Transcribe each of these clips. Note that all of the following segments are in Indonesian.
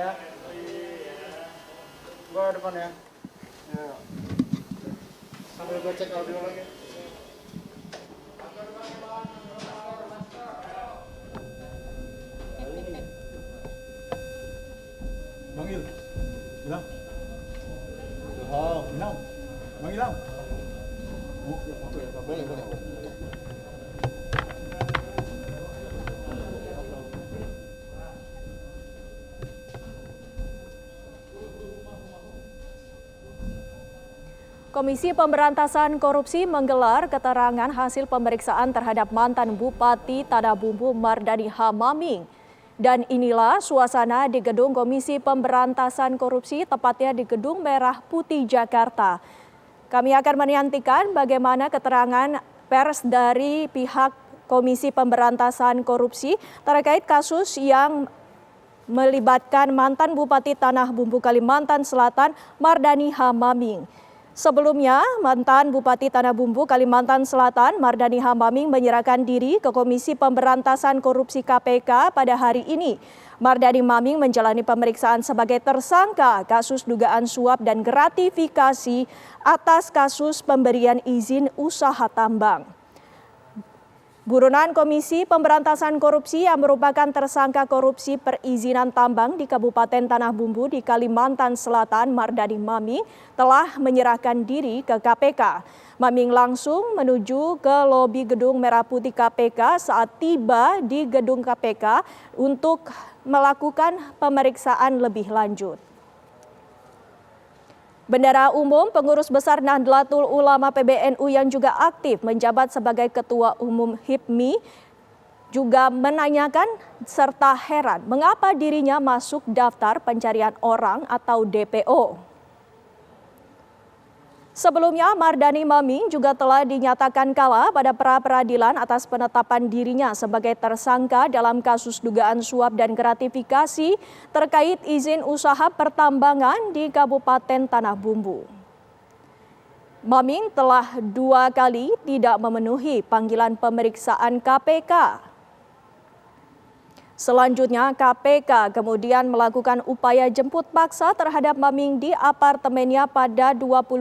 ya. Gua depan ya. Ya. Sambil gua cek audio lagi. Bang Il, bilang. Bilang. Bang Ilham. Boleh. Komisi Pemberantasan Korupsi menggelar keterangan hasil pemeriksaan terhadap mantan Bupati Tanah Bumbu Mardani H. Maming. Dan inilah suasana di Gedung Komisi Pemberantasan Korupsi, tepatnya di Gedung Merah Putih Jakarta. Kami akan menantikan bagaimana keterangan pers dari pihak Komisi Pemberantasan Korupsi terkait kasus yang melibatkan mantan Bupati Tanah Bumbu Kalimantan Selatan Mardani H. Maming. Sebelumnya, mantan Bupati Tanah Bumbu Kalimantan Selatan Mardani H. Maming menyerahkan diri ke Komisi Pemberantasan Korupsi KPK pada hari ini. Mardani Maming menjalani pemeriksaan sebagai tersangka kasus dugaan suap dan gratifikasi atas kasus pemberian izin usaha tambang. Buronan Komisi Pemberantasan Korupsi yang merupakan tersangka korupsi perizinan tambang di Kabupaten Tanah Bumbu di Kalimantan Selatan, Mardani Maming telah menyerahkan diri ke KPK. Maming langsung menuju ke lobi Gedung Merah Putih KPK saat tiba di Gedung KPK untuk melakukan pemeriksaan lebih lanjut. Bendahara Umum Pengurus Besar Nahdlatul Ulama PBNU yang juga aktif menjabat sebagai Ketua Umum HIPMI juga menanyakan serta heran mengapa dirinya masuk daftar pencarian orang atau DPO. Sebelumnya, Mardani Maming juga telah dinyatakan kalah pada pra-peradilan atas penetapan dirinya sebagai tersangka dalam kasus dugaan suap dan gratifikasi terkait izin usaha pertambangan di Kabupaten Tanah Bumbu. Maming telah 2 kali tidak memenuhi panggilan pemeriksaan KPK. Selanjutnya, KPK kemudian melakukan upaya jemput paksa terhadap Maming di apartemennya pada 25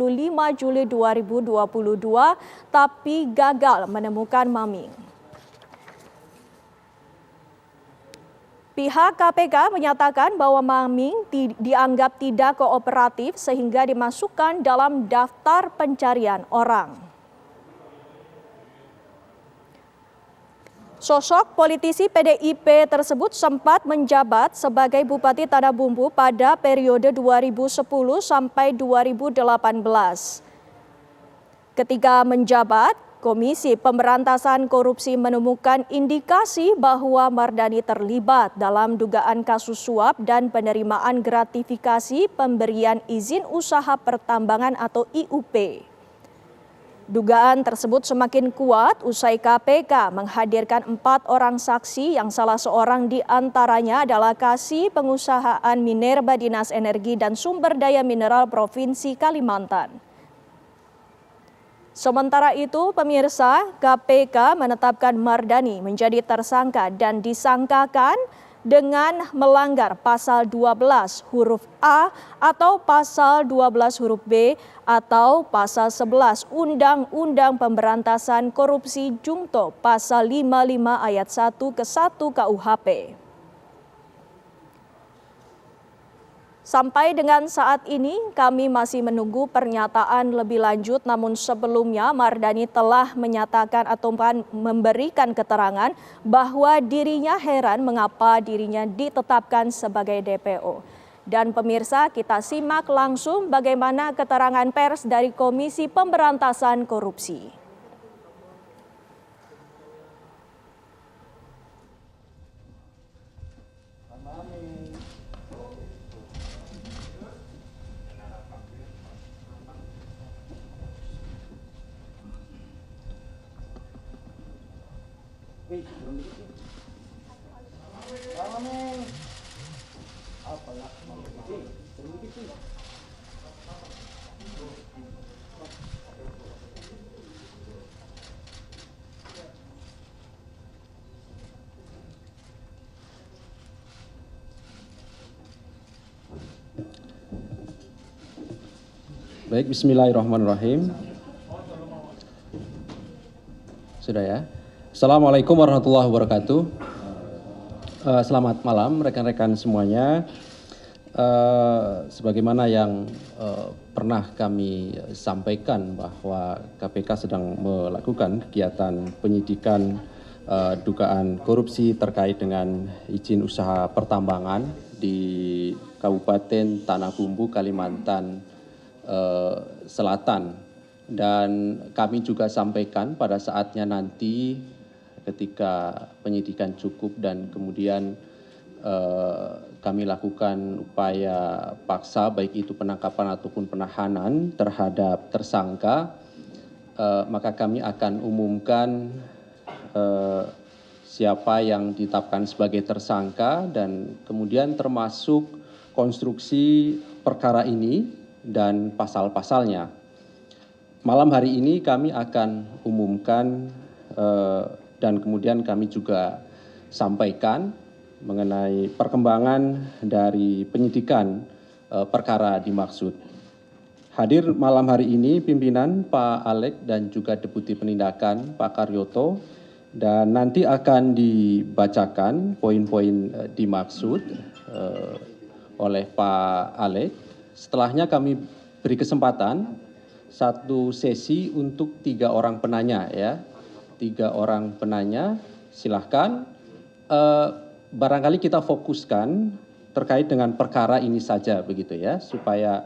Juli 2022, tapi gagal menemukan Maming. Pihak KPK menyatakan bahwa Maming dianggap tidak kooperatif sehingga dimasukkan dalam daftar pencarian orang. Sosok politisi PDIP tersebut sempat menjabat sebagai Bupati Tanah Bumbu pada periode 2010 sampai 2018. Ketika menjabat, Komisi Pemberantasan Korupsi menemukan indikasi bahwa Mardani terlibat dalam dugaan kasus suap dan penerimaan gratifikasi pemberian izin usaha pertambangan atau IUP. Dugaan tersebut semakin kuat usai KPK menghadirkan 4 orang saksi yang salah seorang di antaranya adalah Kasih Pengusahaan Minerba Dinas Energi dan Sumber Daya Mineral Provinsi Kalimantan. Sementara itu, pemirsa, KPK menetapkan Mardani menjadi tersangka dan disangkakan dengan melanggar pasal 12 huruf A atau pasal 12 huruf B atau pasal 11 Undang-Undang Pemberantasan Korupsi Junto pasal 55 ayat 1 ke 1 KUHP. Sampai dengan saat ini kami masih menunggu pernyataan lebih lanjut, namun sebelumnya Mardani telah menyatakan atau memberikan keterangan bahwa dirinya heran mengapa dirinya ditetapkan sebagai DPO. Dan pemirsa, kita simak langsung bagaimana keterangan pers dari Komisi Pemberantasan Korupsi. Baik, bismillahirrahmanirrahim. Sudah ya. Assalamualaikum warahmatullahi wabarakatuh. Selamat malam rekan-rekan semuanya. Sebagaimana yang pernah kami sampaikan bahwa KPK sedang melakukan kegiatan penyidikan dugaan korupsi terkait dengan izin usaha pertambangan di Kabupaten Tanah Bumbu, Kalimantan Selatan. Dan kami juga sampaikan pada saatnya nanti ketika penyidikan cukup dan kemudian kami lakukan upaya paksa baik itu penangkapan ataupun penahanan terhadap tersangka, maka kami akan umumkan siapa yang ditetapkan sebagai tersangka dan kemudian termasuk konstruksi perkara ini dan pasal-pasalnya. Malam hari ini kami akan umumkan dan kemudian kami juga sampaikan mengenai perkembangan dari penyidikan perkara dimaksud. Hadir malam hari ini pimpinan Pak Alek dan juga Deputi Penindakan Pak Karyoto, dan nanti akan dibacakan poin-poin dimaksud oleh Pak Alek. Setelahnya kami beri kesempatan satu sesi untuk 3 orang penanya ya. 3 orang penanya, silahkan. Barangkali kita fokuskan terkait dengan perkara ini saja begitu ya, supaya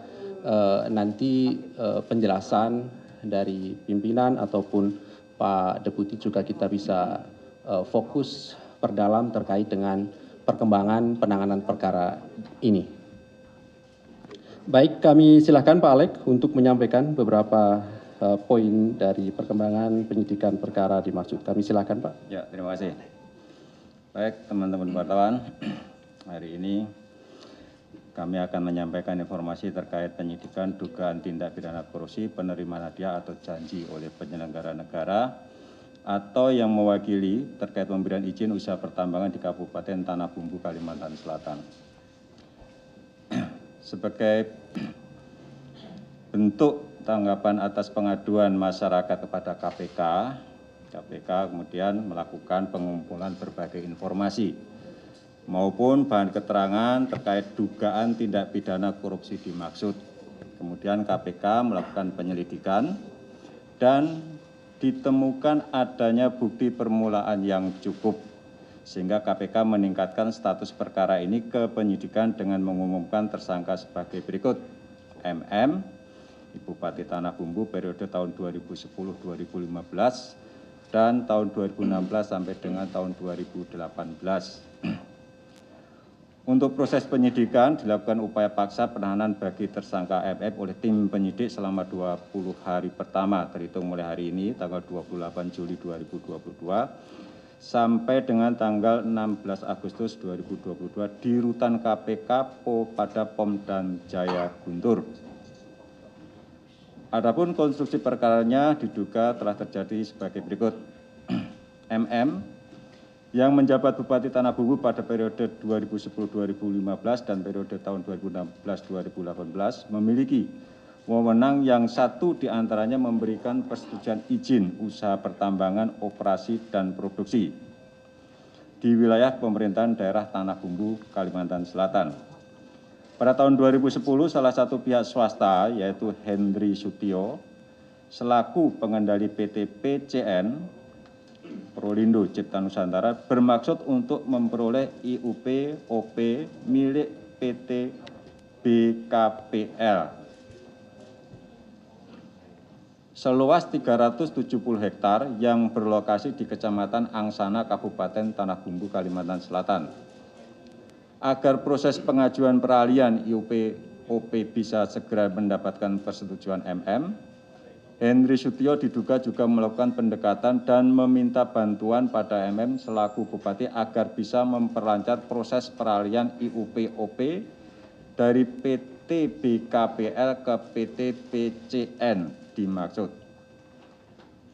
nanti penjelasan dari pimpinan ataupun Pak Deputi juga kita bisa fokus perdalam terkait dengan perkembangan penanganan perkara ini. Baik, kami silakan Pak Alek untuk menyampaikan beberapa poin dari perkembangan penyidikan perkara dimaksud. Kami silakan Pak. Ya, terima kasih. Baik, teman-teman wartawan, hari ini kami akan menyampaikan informasi terkait penyidikan dugaan tindak pidana korupsi, penerimaan hadiah atau janji oleh penyelenggara negara atau yang mewakili terkait pemberian izin usaha pertambangan di Kabupaten Tanah Bumbu, Kalimantan Selatan. Sebagai bentuk tanggapan atas pengaduan masyarakat kepada KPK kemudian melakukan pengumpulan berbagai informasi maupun bahan keterangan terkait dugaan tindak pidana korupsi dimaksud. Kemudian KPK melakukan penyelidikan dan ditemukan adanya bukti permulaan yang cukup, sehingga KPK meningkatkan status perkara ini ke penyidikan dengan mengumumkan tersangka sebagai berikut. MM, Bupati Tanah Bumbu periode tahun 2010-2015 dan tahun 2016 sampai dengan tahun 2018. Untuk proses penyidikan dilakukan upaya paksa penahanan bagi tersangka MF oleh tim penyidik selama 20 hari pertama terhitung mulai hari ini tanggal 28 Juli 2022 sampai dengan tanggal 16 Agustus 2022 di rutan KPK pada Pom dan Jaya Guntur. Adapun konstruksi perkaranya diduga telah terjadi sebagai berikut. MM yang menjabat Bupati Tanah Bumbu pada periode 2010-2015 dan periode tahun 2016-2018 memiliki wewenang yang satu diantaranya memberikan persetujuan izin usaha pertambangan, operasi, dan produksi di wilayah pemerintahan daerah Tanah Bumbu, Kalimantan Selatan. Pada tahun 2010, salah satu pihak swasta, yaitu Hendri Sutio, selaku pengendali PT PCN, Prolindo Cipta Nusantara, bermaksud untuk memperoleh IUP OP milik PT BKPL seluas 370 hektar yang berlokasi di Kecamatan Angsana, Kabupaten Tanah Bumbu, Kalimantan Selatan. Agar proses pengajuan peralihan IUP OP bisa segera mendapatkan persetujuan MM, Hendri Sutio diduga juga melakukan pendekatan dan meminta bantuan pada MM selaku Bupati agar bisa memperlancar proses peralihan IUP OP dari PT BKPL ke PT PCN dimaksud.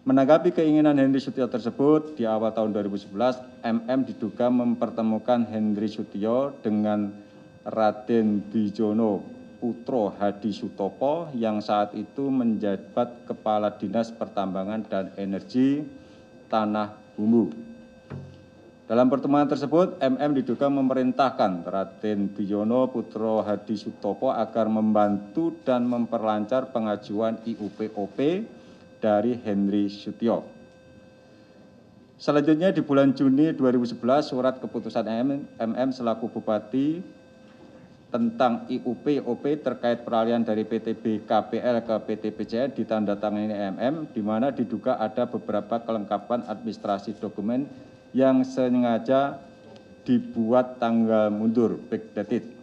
Menanggapi keinginan Hendri Sutio tersebut, di awal tahun 2011, MM diduga mempertemukan Hendri Sutio dengan Raden Bijono Putro Hadi Sutopo yang saat itu menjabat Kepala Dinas Pertambangan dan Energi Tanah Bumbu. Dalam pertemuan tersebut, MM diduga memerintahkan Raden Biyono Putro Hadi Sutopo agar membantu dan memperlancar pengajuan IUP-OP dari Henry Sutio. Selanjutnya di bulan Juni 2011, surat keputusan MM selaku Bupati tentang IUP-OP terkait peralihan dari PT BKPL ke PT PCN ditandatangani MM, di mana diduga ada beberapa kelengkapan administrasi dokumen yang sengaja dibuat tanggal mundur backdated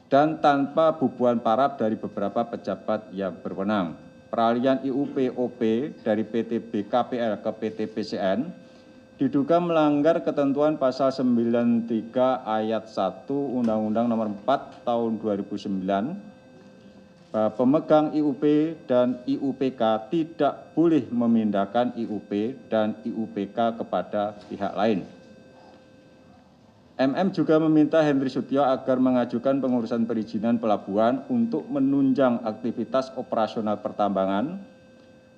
dan tanpa bubuan paraf dari beberapa pejabat yang berwenang. Peralihan IUP-OP dari PT BKPL ke PT PCN diduga melanggar ketentuan pasal 93 ayat 1 Undang-Undang Nomor 4 Tahun 2009 bahwa pemegang IUP dan IUPK tidak boleh memindahkan IUP dan IUPK kepada pihak lain. MM juga meminta Henry Sutio agar mengajukan pengurusan perizinan pelabuhan untuk menunjang aktivitas operasional pertambangan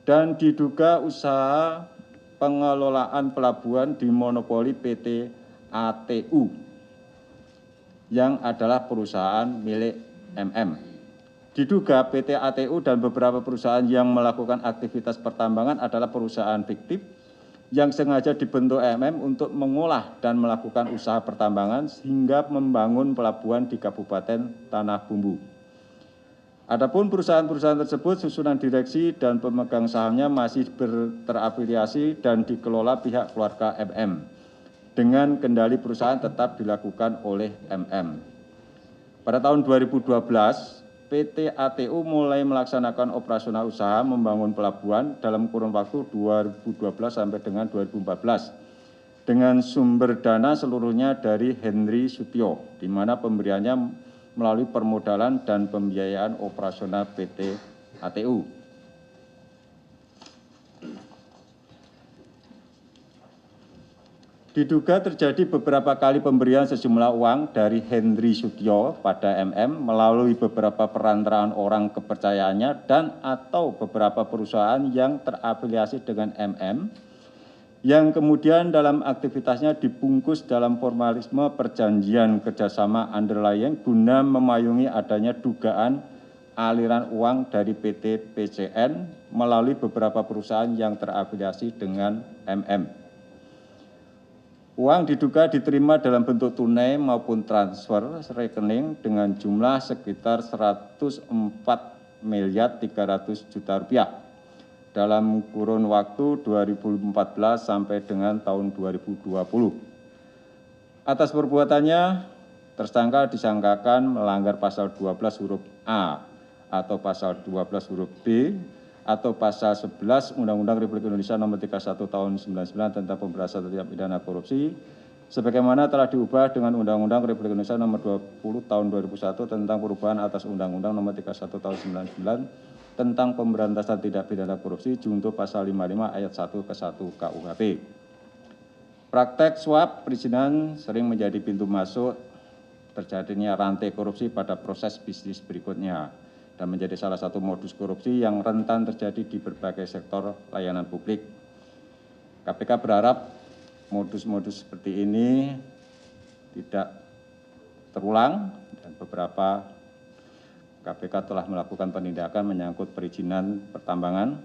dan diduga usaha pengelolaan pelabuhan dimonopoli PT ATU yang adalah perusahaan milik MM. Diduga PT ATU dan beberapa perusahaan yang melakukan aktivitas pertambangan adalah perusahaan fiktif yang sengaja dibentuk MM untuk mengolah dan melakukan usaha pertambangan hingga membangun pelabuhan di Kabupaten Tanah Bumbu. Adapun perusahaan-perusahaan tersebut susunan direksi dan pemegang sahamnya masih terafiliasi dan dikelola pihak keluarga MM. Dengan kendali perusahaan tetap dilakukan oleh MM. Pada tahun 2012, PT ATU mulai melaksanakan operasional usaha membangun pelabuhan dalam kurun waktu 2012 sampai dengan 2014 dengan sumber dana seluruhnya dari Henry Sutio, di mana pemberiannya melalui permodalan dan pembiayaan operasional PT ATU. Diduga terjadi beberapa kali pemberian sejumlah uang dari Henry Sutio pada MM melalui beberapa perantaraan orang kepercayaannya dan atau beberapa perusahaan yang terafiliasi dengan MM yang kemudian dalam aktivitasnya dibungkus dalam formalisme perjanjian kerjasama underlying guna memayungi adanya dugaan aliran uang dari PT PCN melalui beberapa perusahaan yang terafiliasi dengan MM. Uang diduga diterima dalam bentuk tunai maupun transfer rekening dengan jumlah sekitar 104 miliar 300 juta rupiah dalam kurun waktu 2014 sampai dengan tahun 2020. Atas perbuatannya, tersangka disangkakan melanggar pasal 12 huruf A atau pasal 12 huruf B atau pasal 11 Undang-Undang Republik Indonesia Nomor 31 Tahun 99 tentang Pemberantasan Tindak Pidana Korupsi, sebagaimana telah diubah dengan Undang-Undang Republik Indonesia Nomor 20 Tahun 2001 tentang perubahan atas Undang-Undang Nomor 31 Tahun 99 tentang Pemberantasan Tindak Pidana Korupsi junto pasal 55 ayat 1 ke 1 KUHP. Praktek suap perizinan sering menjadi pintu masuk terjadinya rantai korupsi pada proses bisnis berikutnya dan menjadi salah satu modus korupsi yang rentan terjadi di berbagai sektor layanan publik. KPK berharap modus-modus seperti ini tidak terulang dan beberapa KPK telah melakukan penindakan menyangkut perizinan pertambangan.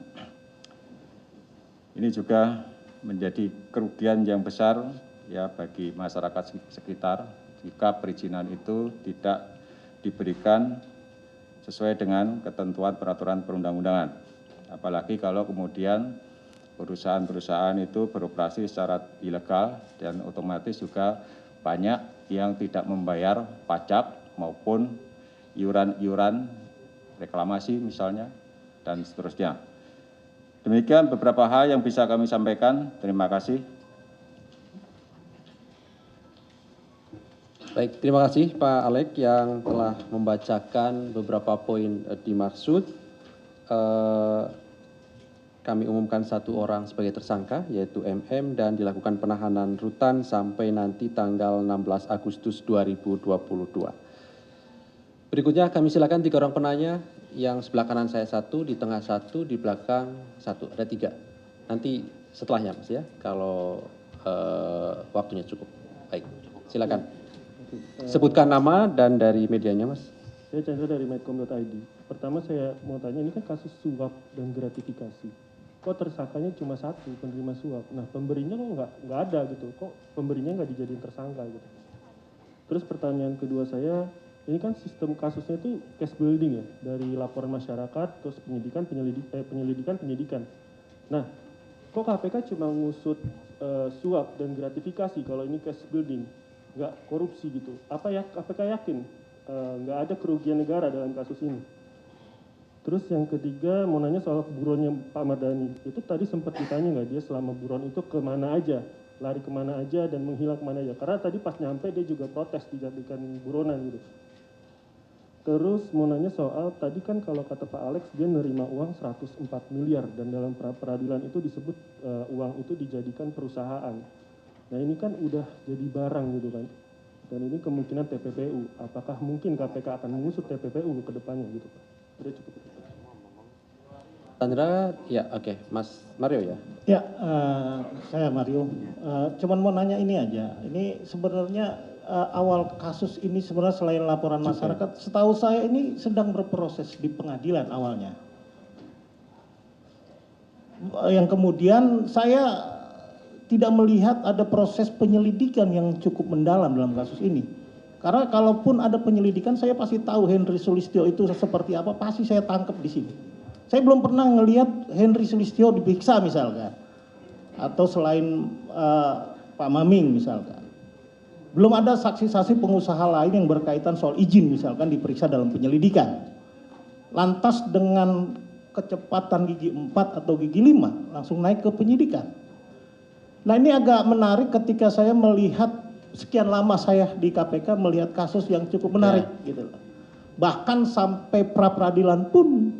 Ini juga menjadi kerugian yang besar ya bagi masyarakat sekitar jika perizinan itu tidak diberikan sesuai dengan ketentuan peraturan perundang-undangan. Apalagi kalau kemudian perusahaan-perusahaan itu beroperasi secara ilegal dan otomatis juga banyak yang tidak membayar pajak maupun iuran-iuran reklamasi misalnya dan seterusnya. Demikian beberapa hal yang bisa kami sampaikan. Terima kasih. Baik, terima kasih Pak Alek yang telah membacakan beberapa poin dimaksud. Kami umumkan satu orang sebagai tersangka, yaitu MM, dan dilakukan penahanan rutan sampai nanti tanggal 16 Agustus 2022. Berikutnya kami silakan 3 orang penanya, yang sebelah kanan saya 1, di tengah 1, di belakang 1, ada 3. Nanti setelahnya Mas ya, kalau waktunya cukup. Baik, silakan. Sebutkan nama dan dari medianya Mas. Saya Chandra dari medcom.id. Pertama saya mau tanya, ini kan kasus suap dan gratifikasi. Kok tersangkanya cuma 1, penerima suap. Nah pemberinya kok nggak ada gitu. Kok pemberinya nggak dijadiin tersangka gitu. Terus pertanyaan kedua saya, ini kan sistem kasusnya itu case building ya, dari laporan masyarakat, terus penyidikan. Nah, kok KPK cuma ngusut suap dan gratifikasi kalau ini case building, nggak korupsi gitu? Apa ya KPK yakin nggak ada kerugian negara dalam kasus ini? Terus yang ketiga mau nanya soal buronnya Pak Mardhani. Itu tadi sempat ditanya nggak dia selama buron itu kemana aja, lari kemana aja dan menghilang kemana aja? Karena tadi pas nyampe dia juga protes dijadikan buronan gitu. Terus mau nanya soal tadi kan kalau kata Pak Alex dia nerima uang 104 miliar dan dalam peradilan itu disebut uang itu dijadikan perusahaan. Nah ini kan udah jadi barang gitu kan. Dan ini kemungkinan TPPU. Apakah mungkin KPK akan mengusut TPPU ke depannya gitu Pak? Udah cukup. Sandra, ya oke. Mas Mario ya. Ya, saya Mario. Cuman mau nanya ini aja. Ini sebenarnya awal kasus ini sebenarnya selain laporan masyarakat, setahu saya ini sedang berproses di pengadilan awalnya. Yang kemudian saya tidak melihat ada proses penyelidikan yang cukup mendalam dalam kasus ini. Karena kalaupun ada penyelidikan, saya pasti tahu Henry Sulistyo itu seperti apa, pasti saya tangkap di sini. Saya belum pernah ngelihat Henry Sulistyo diperiksa misalkan, atau selain Pak Maming misalkan. Belum ada saksi-saksi pengusaha lain yang berkaitan soal izin misalkan diperiksa dalam penyelidikan. Lantas dengan kecepatan gigi 4 atau gigi 5 langsung naik ke penyidikan. Nah ini agak menarik ketika saya melihat sekian lama saya di KPK melihat kasus yang cukup menarik gitu loh. Bahkan sampai pra-peradilan pun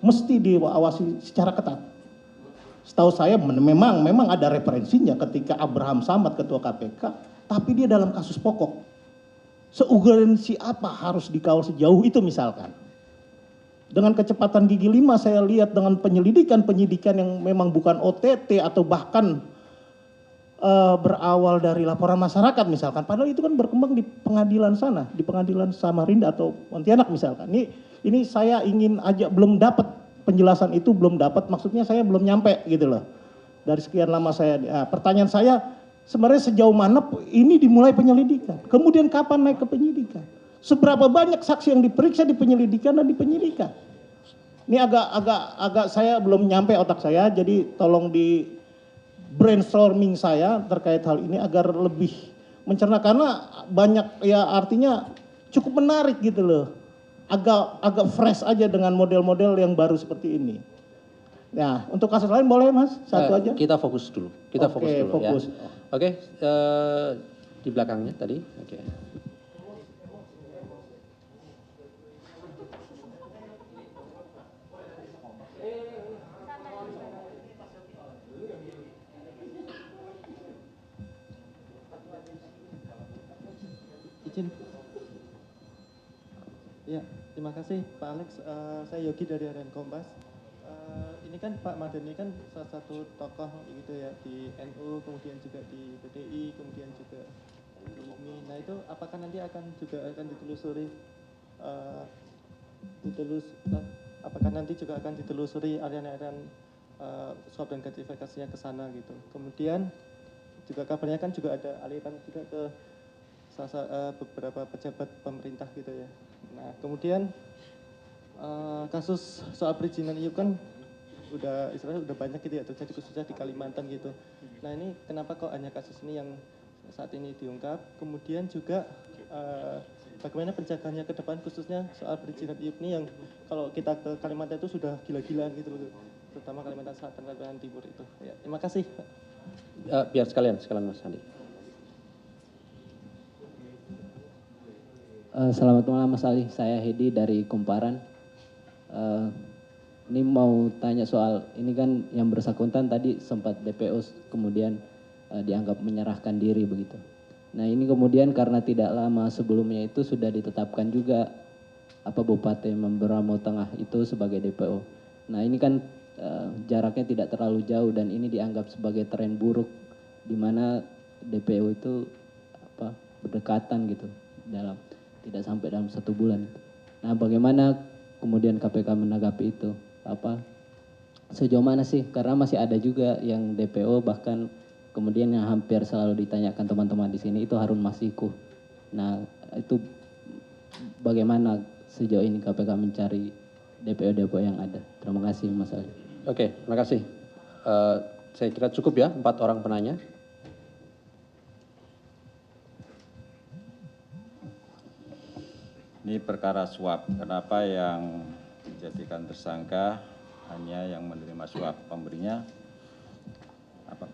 mesti diawasi secara ketat. Setahu saya memang ada referensinya ketika Abraham Samad ketua KPK, tapi dia dalam kasus pokok. Seuguransi apa harus dikawal sejauh itu misalkan. Dengan kecepatan gigi 5 saya lihat dengan penyidikan yang memang bukan OTT atau bahkan berawal dari laporan masyarakat misalkan. Padahal itu kan berkembang di pengadilan sana, di pengadilan Samarinda atau Pontianak misalkan. Ini saya ingin aja belum dapat penjelasan itu, belum dapat, maksudnya saya belum nyampe gitu loh. Dari sekian lama saya, pertanyaan saya sebenarnya sejauh mana ini dimulai penyelidikan, kemudian kapan naik ke penyidikan, seberapa banyak saksi yang diperiksa di penyelidikan dan di penyidikan. Ini agak saya belum nyampe otak saya, jadi tolong di brainstorming saya terkait hal ini agar lebih mencerna, karena banyak ya artinya cukup menarik gitu loh, agak fresh aja dengan model-model yang baru seperti ini. Nah untuk kasus lain boleh Mas satu aja. Kita fokus dulu, fokus. Ya. Oke, di belakangnya tadi. Oke. Izin. Ya, terima kasih Pak Alex. Saya Yogi dari Harian Kompas. Ini kan Pak Mardhani kan salah satu tokoh gitu ya di NU, kemudian juga di PDI, kemudian juga di IMI. Nah itu apakah nanti akan ditelusuri, apakah nanti juga akan ditelusuri aliran-aliran suap dan gratifikasinya ke sana gitu. Kemudian juga kabarnya kan juga ada aliran juga ke beberapa pejabat pemerintah gitu ya. Nah kemudian kasus soal perizinan IUP kan istilahnya udah banyak gitu ya, terjadi khususnya di Kalimantan gitu. Nah ini kenapa kok hanya kasus ini yang saat ini diungkap? Kemudian juga bagaimana penjagaannya ke depan khususnya soal perizinan IUP ini yang kalau kita ke Kalimantan itu sudah gila-gilaan gitu loh, terutama Kalimantan Selatan, Kalimantan Timur itu. Ya, terima kasih. Biar sekalian Mas Andi. Selamat malam Mas Ali, saya Hedi dari Kumparan. Ini mau tanya soal, ini kan yang bersangkutan tadi sempat DPO kemudian dianggap menyerahkan diri begitu. Nah ini kemudian karena tidak lama sebelumnya itu sudah ditetapkan juga Bupati Membramo Tengah itu sebagai DPO. Nah ini kan jaraknya tidak terlalu jauh dan ini dianggap sebagai tren buruk di mana DPO itu berdekatan gitu tidak sampai dalam 1 bulan. Nah bagaimana kemudian KPK menanggapi itu? Sejauh mana sih? Karena masih ada juga yang DPO bahkan kemudian yang hampir selalu ditanyakan teman-teman di sini itu Harun Masiku. Nah itu bagaimana sejauh ini KPK mencari DPO-DPO yang ada? Terima kasih Mas Ali. Oke, terima kasih. Saya kira cukup ya 4 orang penanya. Ini perkara suap. Kenapa yang dijadikan tersangka hanya yang menerima suap? Pemberinya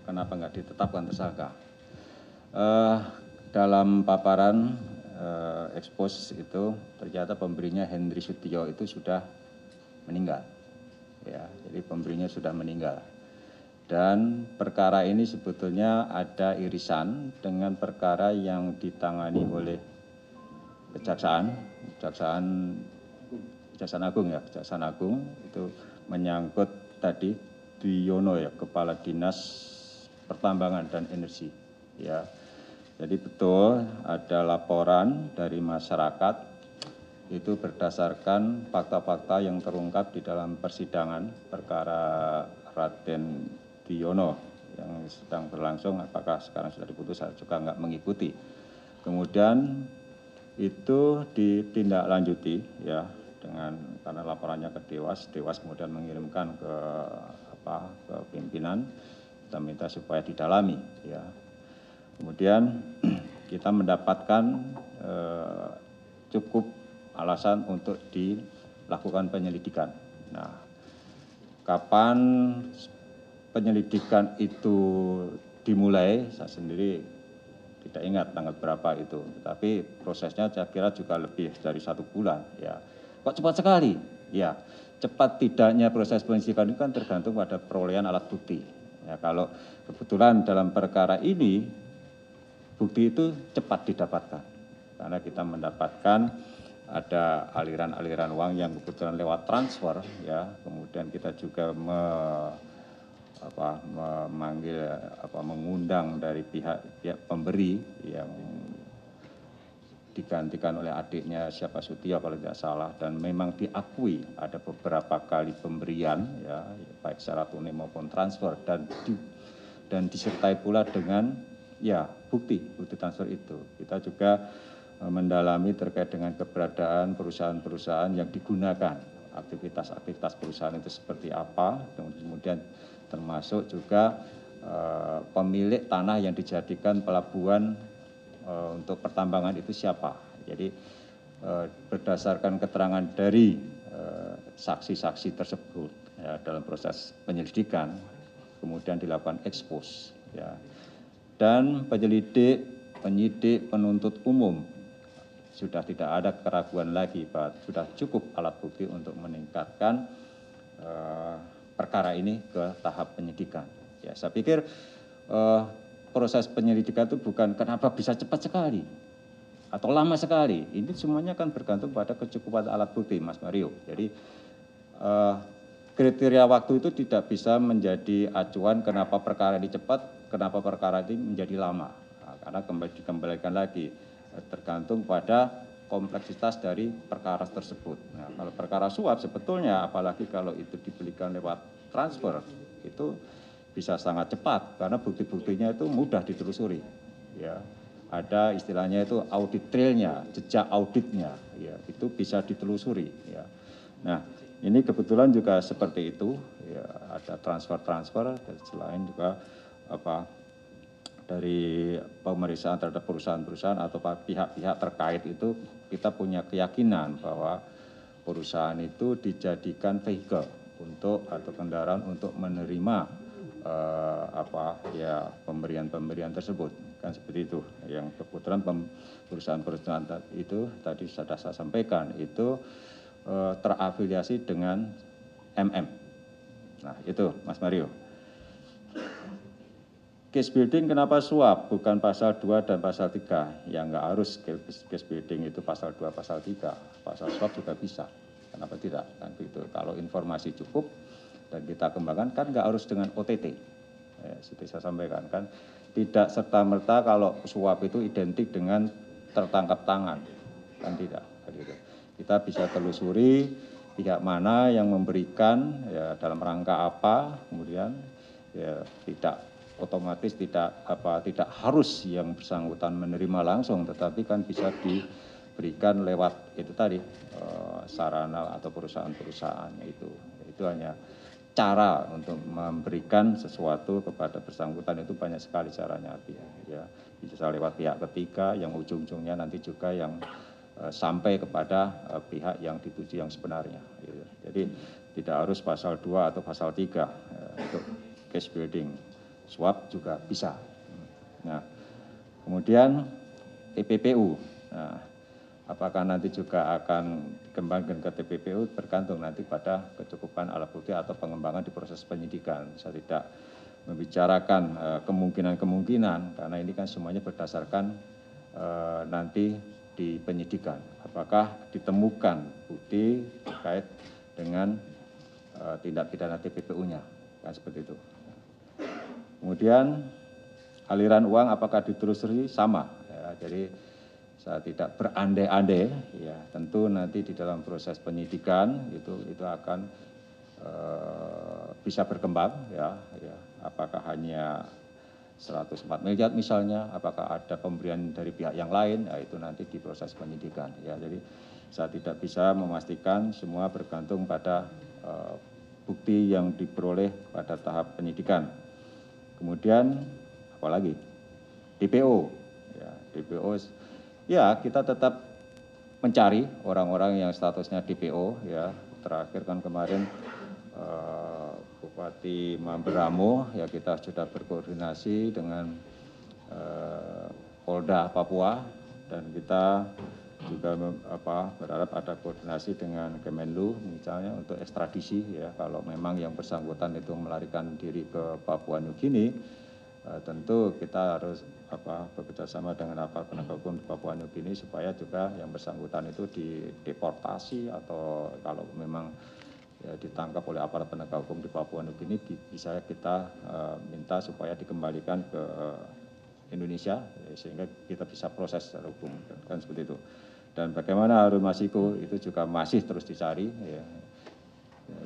kenapa nggak ditetapkan tersangka? Dalam paparan ekspos itu ternyata pemberinya Henry Sutio itu sudah meninggal. Ya, jadi pemberinya sudah meninggal. Dan perkara ini sebetulnya ada irisan dengan perkara yang ditangani oleh Kejaksaan Agung itu menyangkut tadi Dwiyono ya, Kepala Dinas Pertambangan dan Energi ya. Jadi betul ada laporan dari masyarakat itu berdasarkan fakta-fakta yang terungkap di dalam persidangan perkara Raden Dwiyono yang sedang berlangsung, apakah sekarang sudah diputus, saya juga nggak mengikuti. Kemudian itu ditindaklanjuti ya dengan karena laporannya ke Dewas kemudian mengirimkan ke pimpinan, kita minta supaya didalami ya. Kemudian kita mendapatkan cukup alasan untuk dilakukan penyelidikan. Nah, kapan penyelidikan itu dimulai, saya sendiri tidak ingat tanggal berapa itu, tapi prosesnya saya kira juga lebih dari 1 bulan. Ya, kok cepat sekali? Ya, cepat tidaknya proses penyelidikan itu kan tergantung pada perolehan alat bukti. Ya, kalau kebetulan dalam perkara ini bukti itu cepat didapatkan, karena kita mendapatkan ada aliran-aliran uang yang kebetulan lewat transfer, ya. Kemudian kita juga mengundang dari pihak pemberi yang digantikan oleh adiknya siapa Sutio kalau tidak salah, dan memang diakui ada beberapa kali pemberian ya baik secara tunai maupun transfer dan disertai pula dengan ya bukti transfer itu. Kita juga mendalami terkait dengan keberadaan perusahaan-perusahaan yang digunakan, aktivitas perusahaan itu seperti apa, kemudian termasuk juga pemilik tanah yang dijadikan pelabuhan untuk pertambangan itu siapa. Jadi berdasarkan keterangan dari saksi-saksi tersebut ya, dalam proses penyelidikan kemudian dilakukan ekspos ya. Dan penyidik, penuntut umum sudah tidak ada keraguan lagi bahwa sudah cukup alat bukti untuk meningkatkan perkara ini ke tahap penyidikan. Ya, saya pikir proses penyelidikan itu bukan kenapa bisa cepat sekali atau lama sekali. Ini semuanya kan bergantung pada kecukupan alat bukti, Mas Mario. Jadi kriteria waktu itu tidak bisa menjadi acuan kenapa perkara ini cepat, kenapa perkara ini menjadi lama. Nah, karena dikembalikan lagi tergantung pada kompleksitas dari perkara tersebut. Nah, kalau perkara suap sebetulnya, apalagi kalau itu dibelikan lewat transfer, itu bisa sangat cepat karena bukti-buktinya itu mudah ditelusuri. Ya, ada istilahnya itu audit trailnya, jejak auditnya, ya, itu bisa ditelusuri. Ya. Nah, ini kebetulan juga seperti itu. Ya, ada transfer dan selain juga dari pemeriksaan terhadap perusahaan-perusahaan atau pihak-pihak terkait itu kita punya keyakinan bahwa perusahaan itu dijadikan vehikel untuk atau kendaraan untuk menerima pemberian tersebut, kan seperti itu. Yang kebetulan perusahaan-perusahaan itu tadi sudah saya sampaikan itu terafiliasi dengan MM. Nah itu Mas Mario. case building kenapa suap, bukan pasal 2 dan pasal 3? Ya nggak harus case building itu pasal 2, pasal 3. Pasal suap juga bisa. Kenapa tidak? Kan begitu. Kalau informasi cukup dan kita kembangkan kan nggak harus dengan OTT. Ya, seperti saya sampaikan kan, tidak serta-merta kalau suap itu identik dengan tertangkap tangan. Kan tidak. Gitu. Kita bisa telusuri pihak mana yang memberikan, ya dalam rangka apa, kemudian ya tidak otomatis tidak harus yang bersangkutan menerima langsung, tetapi kan bisa diberikan lewat itu tadi sarana atau perusahaan-perusahaan itu hanya cara untuk memberikan sesuatu kepada bersangkutan. Itu banyak sekali caranya, ya bisa lewat pihak ketiga yang ujung-ujungnya nanti juga yang sampai kepada pihak yang dituju yang sebenarnya. Gitu. Jadi tidak harus pasal 2 atau pasal 3 untuk case building. Suap juga bisa. Nah, kemudian TPPU. Nah, apakah nanti juga akan dikembangkan ke TPPU tergantung nanti pada kecukupan alat bukti atau pengembangan di proses penyidikan. Saya tidak membicarakan kemungkinan-kemungkinan karena ini kan semuanya berdasarkan nanti di penyidikan. Apakah ditemukan bukti terkait dengan tindak pidana TPPU-nya, kan seperti itu. Kemudian aliran uang apakah ditelusuri? Sama. Ya, jadi saya tidak berandai-andai. Ya, tentu nanti di dalam proses penyidikan itu akan bisa berkembang. Ya, apakah hanya 104 miliar misalnya, apakah ada pemberian dari pihak yang lain? Ya, itu nanti di proses penyidikan. Ya, jadi saya tidak bisa memastikan, semua bergantung pada bukti yang diperoleh pada tahap penyidikan. Kemudian apalagi DPO, ya DPO, ya kita tetap mencari orang-orang yang statusnya DPO. Ya terakhir kan kemarin Bupati Mamberamo, ya kita sudah berkoordinasi dengan Polda Papua dan kita juga berharap ada koordinasi dengan Kemenlu misalnya untuk ekstradisi, ya kalau memang yang bersangkutan itu melarikan diri ke Papua New Guinea, tentu kita harus bekerjasama dengan aparat penegak hukum di Papua New Guinea supaya juga yang bersangkutan itu dideportasi atau kalau memang ya, ditangkap oleh aparat penegak hukum di Papua New Guinea bisa kita minta supaya dikembalikan ke Indonesia, ya, sehingga kita bisa proses secara hukum, kan seperti itu. Dan bagaimana Harun Masiku itu juga masih terus dicari. Ya.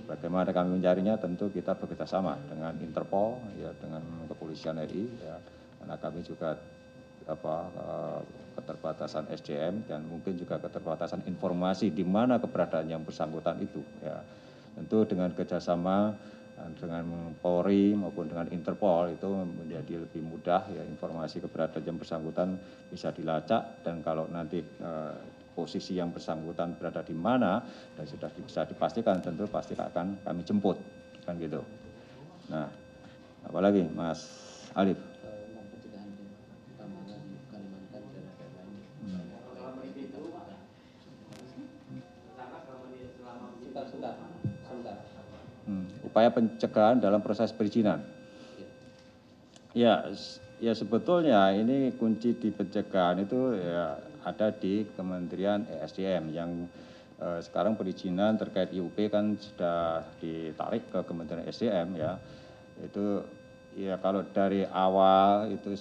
Bagaimana kami mencarinya? Tentu kita bekerjasama dengan Interpol, ya, dengan Kepolisian RI, ya, karena kami juga keterbatasan SDM dan mungkin juga keterbatasan informasi di mana keberadaan yang bersangkutan itu. Ya. Tentu dengan kerjasama dengan Polri maupun dengan Interpol itu menjadi lebih mudah, ya, informasi keberadaan yang bersangkutan bisa dilacak dan kalau nanti posisi yang bersangkutan berada di mana dan sudah bisa dipastikan tentu pasti akan kami jemput, kan gitu. Nah, apalagi Mas Alif? Upaya pencegahan dalam proses perizinan. Ya sebetulnya ini kunci di pencegahan itu ya ada di Kementerian ESDM yang sekarang perizinan terkait IUP kan sudah ditarik ke Kementerian ESDM, ya. Itu ya kalau dari awal itu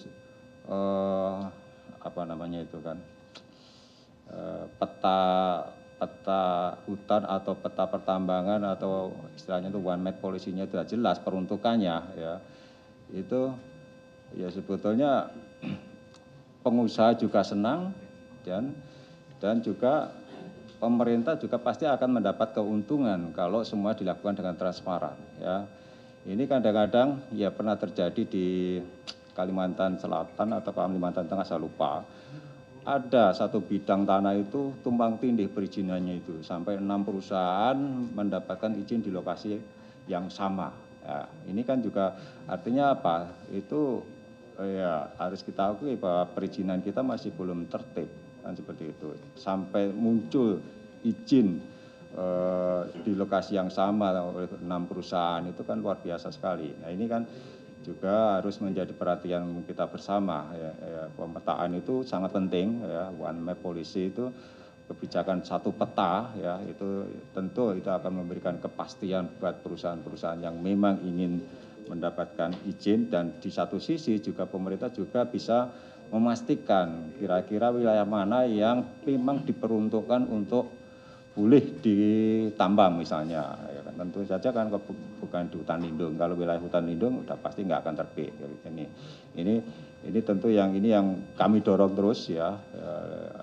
peta hutan atau peta pertambangan atau istilahnya itu one map policy-nya sudah jelas peruntukannya, ya. Itu ya sebetulnya pengusaha juga senang dan juga pemerintah juga pasti akan mendapat keuntungan kalau semua dilakukan dengan transparan, ya. Ini kadang-kadang ya pernah terjadi di Kalimantan Selatan atau Kalimantan Tengah, saya lupa. Ada satu bidang tanah itu tumpang tindih perizinannya itu sampai 6 perusahaan mendapatkan izin di lokasi yang sama. Ya, ini kan juga artinya apa? Itu ya harus kita akui bahwa perizinan kita masih belum tertib, kan seperti itu. Sampai muncul izin di lokasi yang sama oleh 6 perusahaan itu kan luar biasa sekali. Nah ini kan juga harus menjadi perhatian kita bersama. Pemetaan itu sangat penting, one map policy itu kebijakan satu peta, itu tentu itu akan memberikan kepastian buat perusahaan-perusahaan yang memang ingin mendapatkan izin, dan di satu sisi juga pemerintah juga bisa memastikan kira-kira wilayah mana yang memang diperuntukkan untuk boleh ditambang misalnya. Tentu saja kan bukan di hutan lindung. Kalau wilayah hutan lindung udah pasti nggak akan terbit. Ini tentu yang kami dorong terus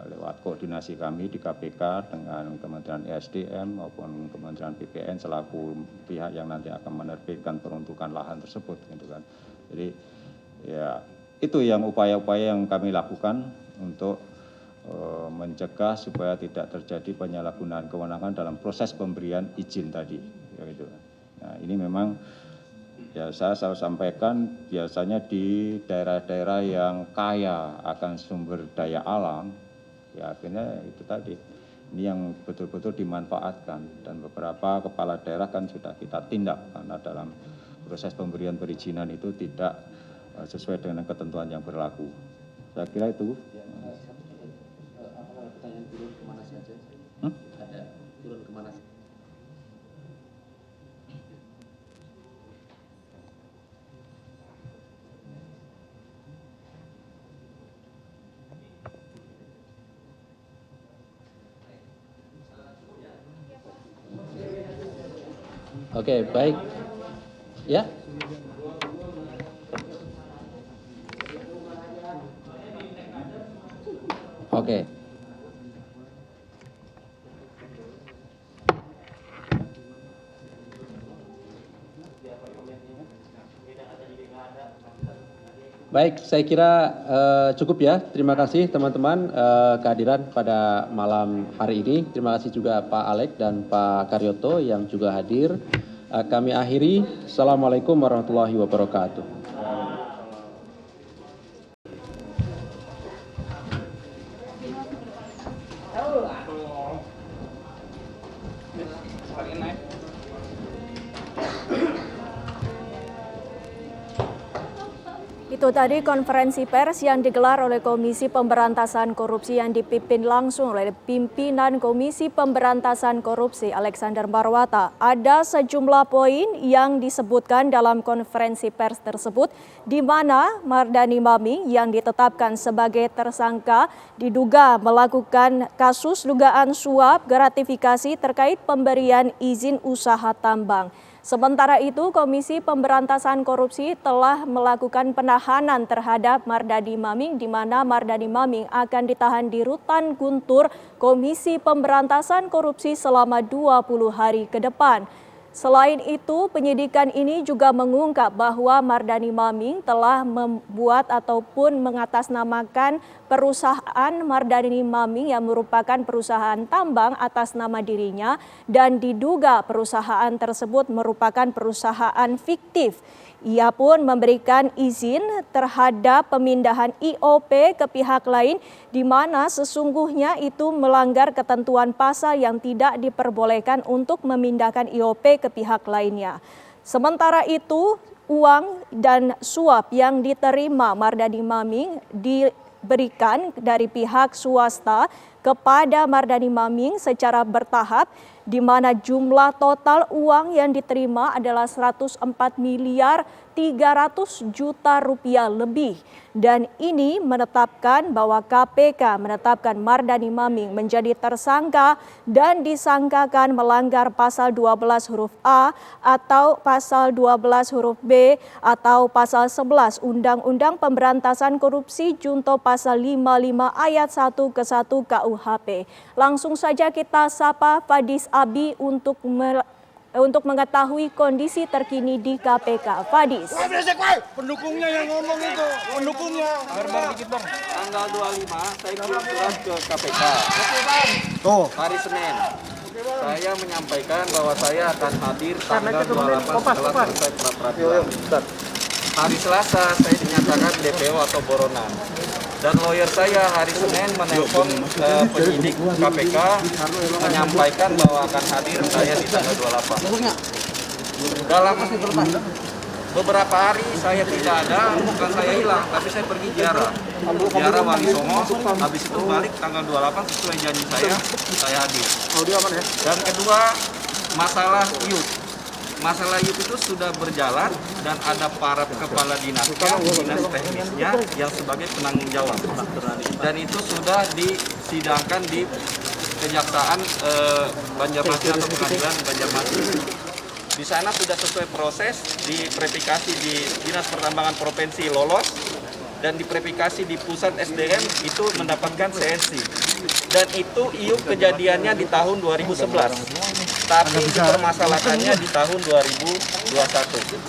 lewat koordinasi kami di KPK dengan Kementerian ESDM maupun Kementerian PPN selaku pihak yang nanti akan menerbitkan peruntukan lahan tersebut, gitu kan. Jadi itu yang upaya-upaya yang kami lakukan untuk mencegah supaya tidak terjadi penyalahgunaan kewenangan dalam proses pemberian izin tadi. Gitu. Nah, ini memang saya selalu sampaikan, biasanya di daerah-daerah yang kaya akan sumber daya alam, akhirnya itu tadi, ini yang betul-betul dimanfaatkan, dan beberapa kepala daerah kan sudah kita tindak karena dalam proses pemberian perizinan itu tidak sesuai dengan ketentuan yang berlaku. Saya kira itu. Pertanyaan turun kemana saja? Ada turun kemana? Oke, baik. Ya. Oke. Baik, saya kira cukup ya. Terima kasih teman-teman kehadiran pada malam hari ini. Terima kasih juga Pak Alek dan Pak Karyoto yang juga hadir. Kami akhiri. Assalamualaikum warahmatullahi wabarakatuh. Itu tadi konferensi pers yang digelar oleh Komisi Pemberantasan Korupsi yang dipimpin langsung oleh pimpinan Komisi Pemberantasan Korupsi Alexander Marwata. Ada sejumlah poin yang disebutkan dalam konferensi pers tersebut, di mana Mardani Maming yang ditetapkan sebagai tersangka diduga melakukan kasus dugaan suap gratifikasi terkait pemberian izin usaha tambang. Sementara itu, Komisi Pemberantasan Korupsi telah melakukan penahanan terhadap Mardani Maming, di mana Mardani Maming akan ditahan di Rutan Guntur Komisi Pemberantasan Korupsi selama 20 hari ke depan. Selain itu, penyidikan ini juga mengungkap bahwa Mardani Maming telah membuat ataupun mengatasnamakan perusahaan Mardani Maming yang merupakan perusahaan tambang atas nama dirinya, dan diduga perusahaan tersebut merupakan perusahaan fiktif. Ia pun memberikan izin terhadap pemindahan IOP ke pihak lain, di mana sesungguhnya itu melanggar ketentuan pasal yang tidak diperbolehkan untuk memindahkan IOP ke pihak lainnya. Sementara itu, uang dan suap yang diterima Mardani Maming diberikan dari pihak swasta kepada Mardani Maming secara bertahap, di mana jumlah total uang yang diterima adalah 104 miliar 300 juta rupiah lebih. Dan ini menetapkan bahwa KPK menetapkan Mardani Maming menjadi tersangka dan disangkakan melanggar pasal 12 huruf A atau pasal 12 huruf B atau pasal 11 Undang-Undang Pemberantasan Korupsi junto pasal 55 ayat 1 ke 1 KUHP. Langsung saja kita sapa Fadis Abi untuk mengetahui kondisi terkini di KPK. Fadis. Pendukungnya yang ngomong itu, pendukungnya. Tanggal 25 saya kirim surat ke KPK. Hari Senin. Saya menyampaikan bahwa saya akan hadir tanggal 28 setelah selesai pra-peradilan. Hari Selasa saya dinyatakan DPO atau buronan. Dan lawyer saya hari Senin menelpon penyidik KPK menyampaikan bahwa akan hadir saya di tanggal 28. beberapa hari saya tidak ada, bukan saya hilang, tapi saya pergi ziarah Wali Songo, habis itu balik tanggal 28 sesuai janji saya hadir. Dan kedua, masalah youth. Masalah youth itu sudah berjalan dan ada para kepala dinasnya, dinas teknisnya yang sebagai penanggung jawab. Dan itu sudah disidangkan di Kejaksaan Banjarmasin atau Pengadilan Banjarmasin. Di sana sudah sesuai proses, di verifikasi di Dinas Pertambangan Provinsi lolos, dan di verifikasi di Pusat SDM itu mendapatkan CSI. Dan itu IUP kejadiannya di tahun 2011, tapi dipermasalahkannya di tahun 2021.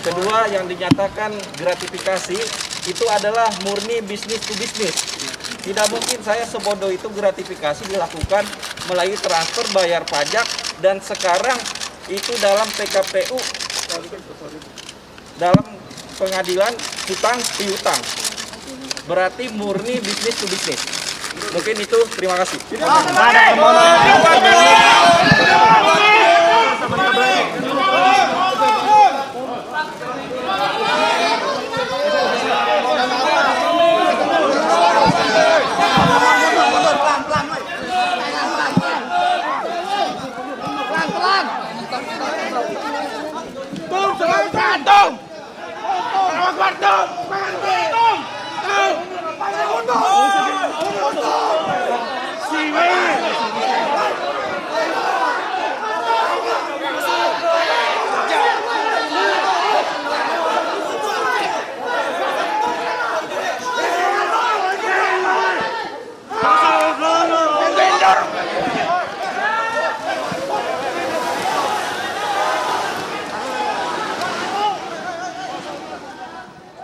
Kedua, yang dinyatakan gratifikasi itu adalah murni bisnis to bisnis. Tidak mungkin saya sebodoh itu gratifikasi dilakukan melalui transfer bayar pajak, dan sekarang itu dalam PKPU, dalam pengadilan hutang piutang. Berarti murni bisnis to bisnis. Mungkin itu, terima kasih.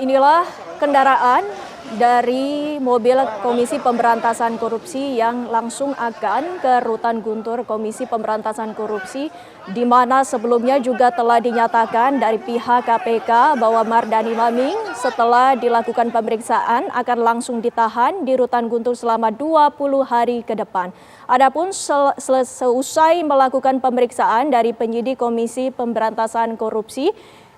Inilah kendaraan dari mobil Komisi Pemberantasan Korupsi yang langsung akan ke Rutan Guntur Komisi Pemberantasan Korupsi, di mana sebelumnya juga telah dinyatakan dari pihak KPK bahwa Mardani Maming setelah dilakukan pemeriksaan akan langsung ditahan di Rutan Guntur selama 20 hari ke depan. Adapun seusai melakukan pemeriksaan dari penyidik Komisi Pemberantasan Korupsi,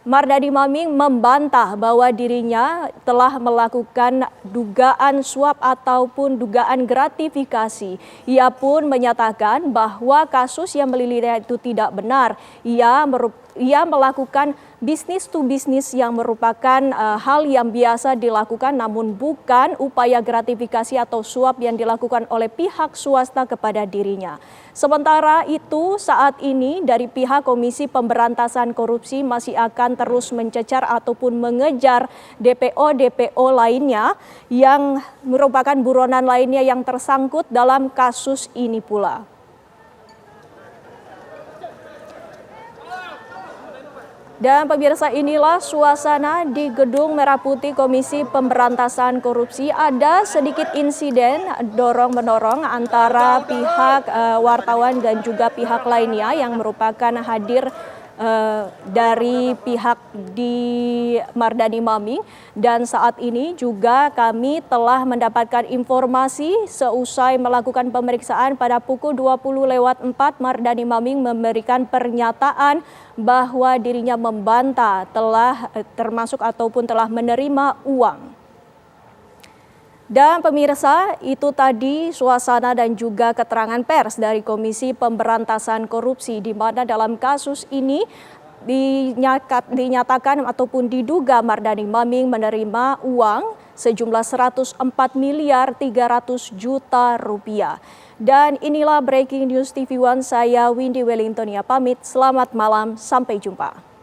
Mardani Maming membantah bahwa dirinya telah melakukan dugaan suap ataupun dugaan gratifikasi. Ia pun menyatakan bahwa kasus yang melilitnya itu tidak benar. Ia melakukan bisnis to bisnis yang merupakan hal yang biasa dilakukan, namun bukan upaya gratifikasi atau suap yang dilakukan oleh pihak swasta kepada dirinya. Sementara itu, saat ini dari pihak Komisi Pemberantasan Korupsi masih akan terus mencecar ataupun mengejar DPO-DPO lainnya yang merupakan buronan lainnya yang tersangkut dalam kasus ini pula. Dan pemirsa, inilah suasana di Gedung Merah Putih Komisi Pemberantasan Korupsi. Ada sedikit insiden dorong-menorong antara pihak wartawan dan juga pihak lainnya yang merupakan hadir dari pihak di Mardani Maming. Dan saat ini juga kami telah mendapatkan informasi seusai melakukan pemeriksaan pada pukul 20:04 Mardani Maming memberikan pernyataan bahwa dirinya membantah telah termasuk ataupun telah menerima uang. Dan pemirsa, itu tadi suasana dan juga keterangan pers dari Komisi Pemberantasan Korupsi, di mana dalam kasus ini dinyatakan ataupun diduga Mardani Maming menerima uang sejumlah 104 miliar 300 juta rupiah. Dan inilah Breaking News TV One, saya Windy Wellingtonia pamit, selamat malam, sampai jumpa.